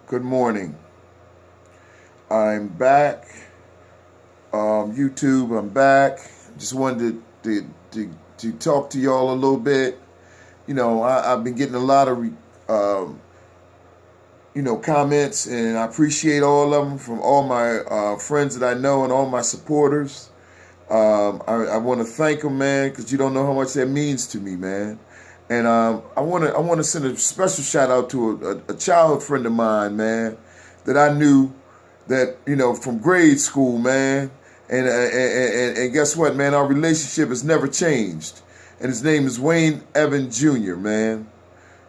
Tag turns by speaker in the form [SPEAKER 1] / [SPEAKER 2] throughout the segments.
[SPEAKER 1] Good morning. I'm back. YouTube, I'm back. Just wanted to talk to y'all a little bit. I've been getting a lot of, um, comments, and I appreciate all of them from all my friends that I know and all my supporters. I want to thank them, man, because you don't know how much that means to me, man. And I want to send a special shout out to a childhood friend of mine, man, that I knew that from grade school, man. And guess what, man? Our relationship has never changed. And his name is Wayne Evan Jr., man.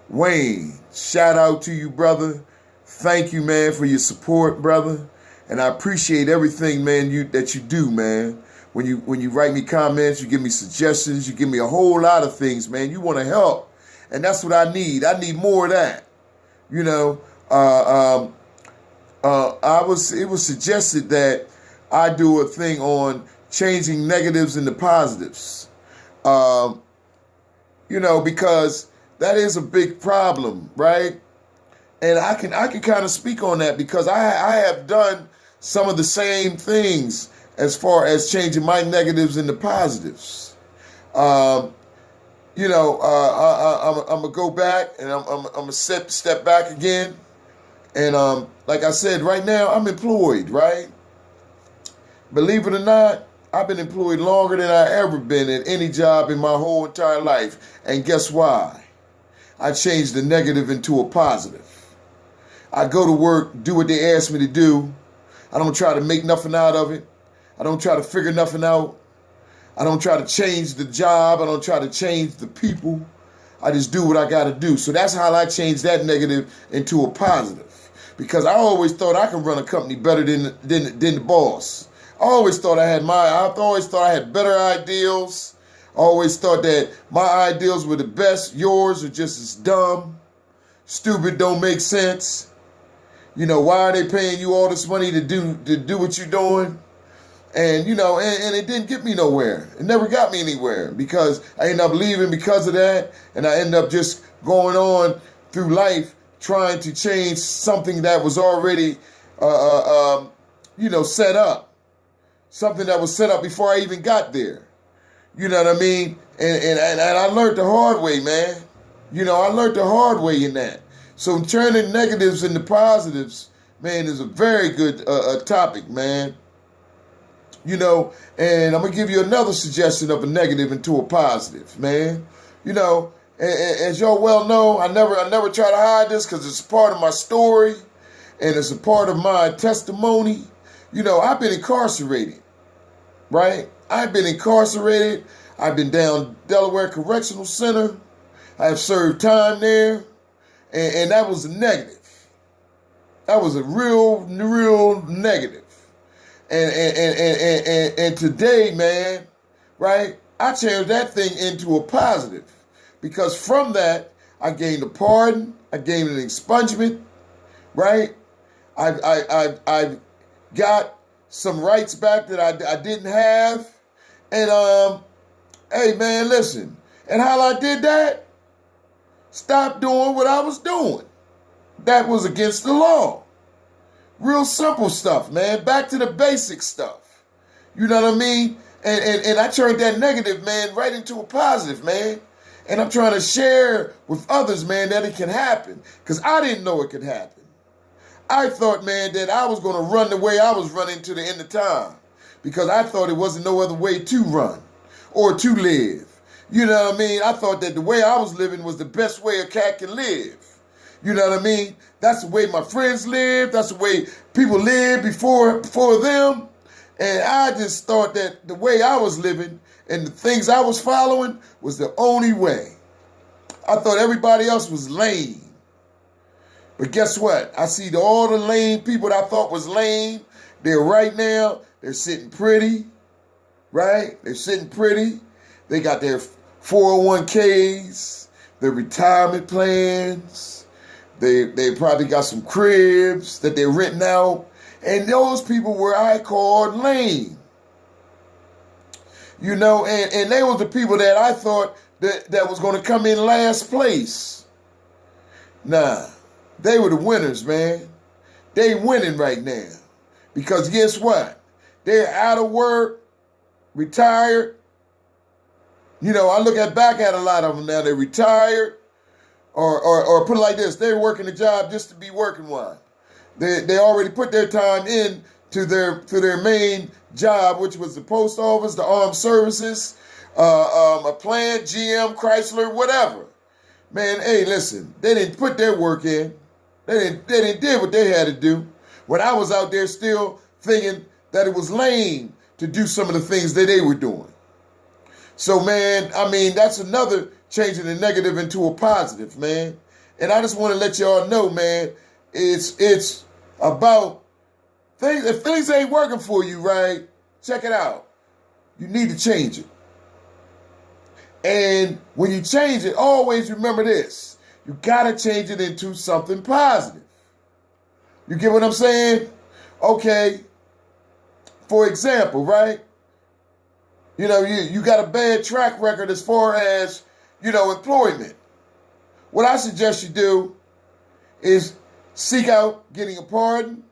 [SPEAKER 1] Wayne, shout out to you, brother. Thank you, man, for your support, brother. And I appreciate everything, man, that you do, man. When you write me comments, you give me suggestions, you give me a whole lot of things, man. You want to help, and that's what I need. I need more of that. You know, it was suggested that I do a thing on changing negatives into positives. Um, because that is a big problem, right? And I can kind of speak on that because I have done some of the same things as far as changing my negatives into positives. Um, I'm gonna go back and I'm gonna step back again. And like I said, right now I'm employed, right? Believe it or not, I've been employed longer than I ever been at any job in my whole entire life. And guess why? I changed the negative into a positive. I go to work, do what they ask me to do. I don't try to make nothing out of it. I don't try to figure nothing out. I don't try to change the job. I don't try to change the people. I just do what I got to do. So that's how I change that negative into a positive. Because I always thought I could run a company better than the boss. I always thought I had better ideals. I always thought that my ideals were the best. Yours are just as dumb, stupid, don't make sense. Why are they paying you all this money to do what you're doing? And and it didn't get me nowhere. It never got me anywhere because I ended up leaving because of that, and I ended up just going on through life trying to change something that was already, set up. Something that was set up before I even got there. You know what I mean? And I learned the hard way, man. I learned the hard way in that. So turning negatives into positives, man, is a very good topic, man. And I'm going to give you another suggestion of a negative into a positive, man. As y'all well know, I never try to hide this because it's a part of my story and it's a part of my testimony. I've been incarcerated, right? I've been incarcerated. I've been down Delaware Correctional Center. I have served time there, and that was a negative. That was a real negative. And today, man, right? I changed that thing into a positive because from that I gained a pardon, I gained an expungement, right? I got some rights back that I didn't have, and hey, man, listen. And how I did that? Stop doing what I was doing. That was against the law. Real simple stuff, man. Back to the basic stuff. You know what I mean? And I turned that negative, man, right into a positive, man. And I'm trying to share with others, man, that it can happen. Because I didn't know it could happen. I thought, man, that I was going to run the way I was running to the end of time. Because I thought it wasn't no other way to run or to live. You know what I mean? I thought that the way I was living was the best way a cat can live. You know what I mean? That's the way my friends lived. That's the way people lived before them. And I just thought that the way I was living and the things I was following was the only way. I thought everybody else was lame. But guess what? I see all the lame people that I thought was lame. They're sitting pretty, right? They're sitting pretty. They got their 401ks, their retirement plans. They probably got some cribs that they're renting out. And those people were I called lame. And they were the people that I thought that was going to come in last place. Nah, they were the winners, man. they winning right now. Because guess what? They're out of work, retired. You know, I look back at a lot of them now. They're retired, or put it like this: they're working a job just to be working one. They already put their time in to their main job, which was the post office, the armed services, a plant, GM, Chrysler, whatever. Man, hey, listen, they didn't put their work in. They didn't did what they had to do. When I was out there still thinking that it was lame to do some of the things that they were doing. So, man, I mean, that's another changing the negative into a positive, man. And I just want to let y'all know, man, it's about things. If things ain't working for you, right, check it out. You need to change it. And when you change it, always remember this. You got to change it into something positive. You get what I'm saying? Okay. For example, right? You know, you got a bad track record as far as, you know, employment. What I suggest you do is seek out getting a pardon,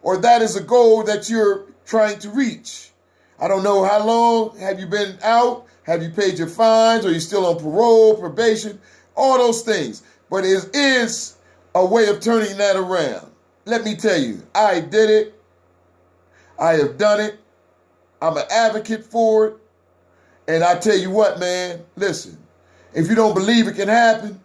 [SPEAKER 1] or that is a goal that you're trying to reach. I don't know how long have you been out, have you paid your fines, are you still on parole, probation, all those things. But it is a way of turning that around. Let me tell you, I did it. I have done it. I'm an advocate for it. And I tell you what, man, listen, if you don't believe it can happen,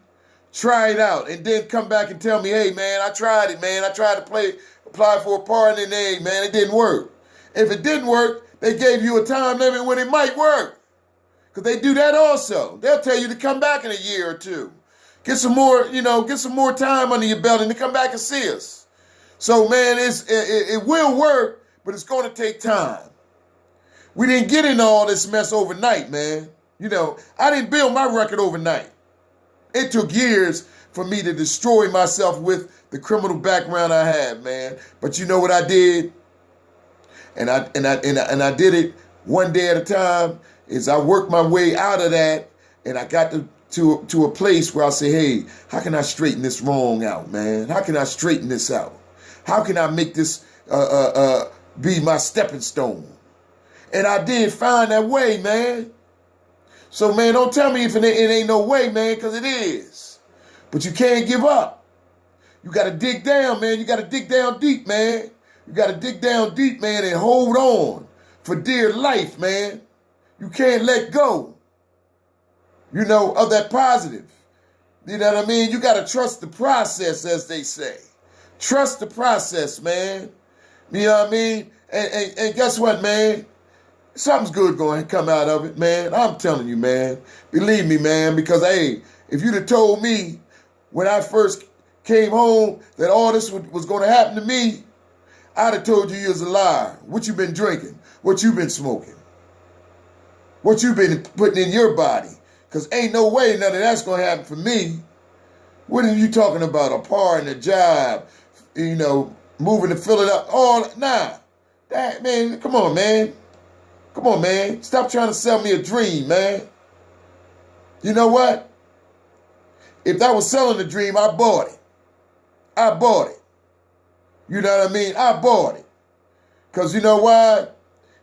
[SPEAKER 1] try it out and then come back and tell me, hey, man, I tried it, man. I tried to apply for a pardon and hey, man, it didn't work. If it didn't work, they gave you a time limit when it might work. Because they do that also. They'll tell you to come back in a year or two. Get some more, get some more time under your belt and to come back and see us. So, man, it will work, but it's going to take time. We didn't get into all this mess overnight, man. You know, I didn't build my record overnight. It took years for me to destroy myself with the criminal background I had, man. But you know what I did? And I did it one day at a time, is I worked my way out of that, and I got to a place where I say, hey, how can I straighten this wrong out, man? How can I straighten this out? How can I make this be my stepping stone? And I did find that way, man. So, man, don't tell me if it ain't no way, man, because it is. But you can't give up. You got to dig down, man. You got to dig down deep, man. You got to dig down deep, man, and hold on for dear life, man. You can't let go, of that positive. You know what I mean? You got to trust the process, as they say. Trust the process, man. You know what I mean? And guess what, man? Something's good going to come out of it, man. I'm telling you, man. Believe me, man, because, hey, if you'd have told me when I first came home that all this was going to happen to me, I'd have told you was a liar. What you been drinking? What you been smoking? What you been putting in your body? Because ain't no way none of that's going to happen for me. What are you talking about? A pardon, a job, moving to fill it up? Oh, nah. That, man, come on, man. Come on, man. Stop trying to sell me a dream, man. You know what? If that was selling a dream, I bought it. I bought it. You know what I mean? I bought it. Because you know why?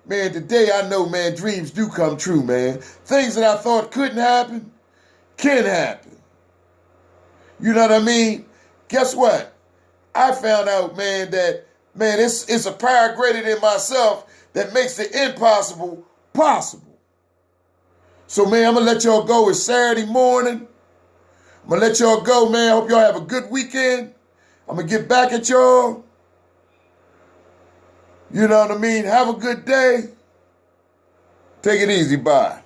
[SPEAKER 1] Man, today I know, man, dreams do come true, man. Things that I thought couldn't happen, can happen. You know what I mean? Guess what? I found out, man, that, man, it's a power greater than myself that makes the impossible possible. So, man, I'm going to let y'all go. It's Saturday morning. I'm going to let y'all go, man. Hope y'all have a good weekend. I'm going to get back at y'all. You know what I mean? Have a good day. Take it easy. Bye.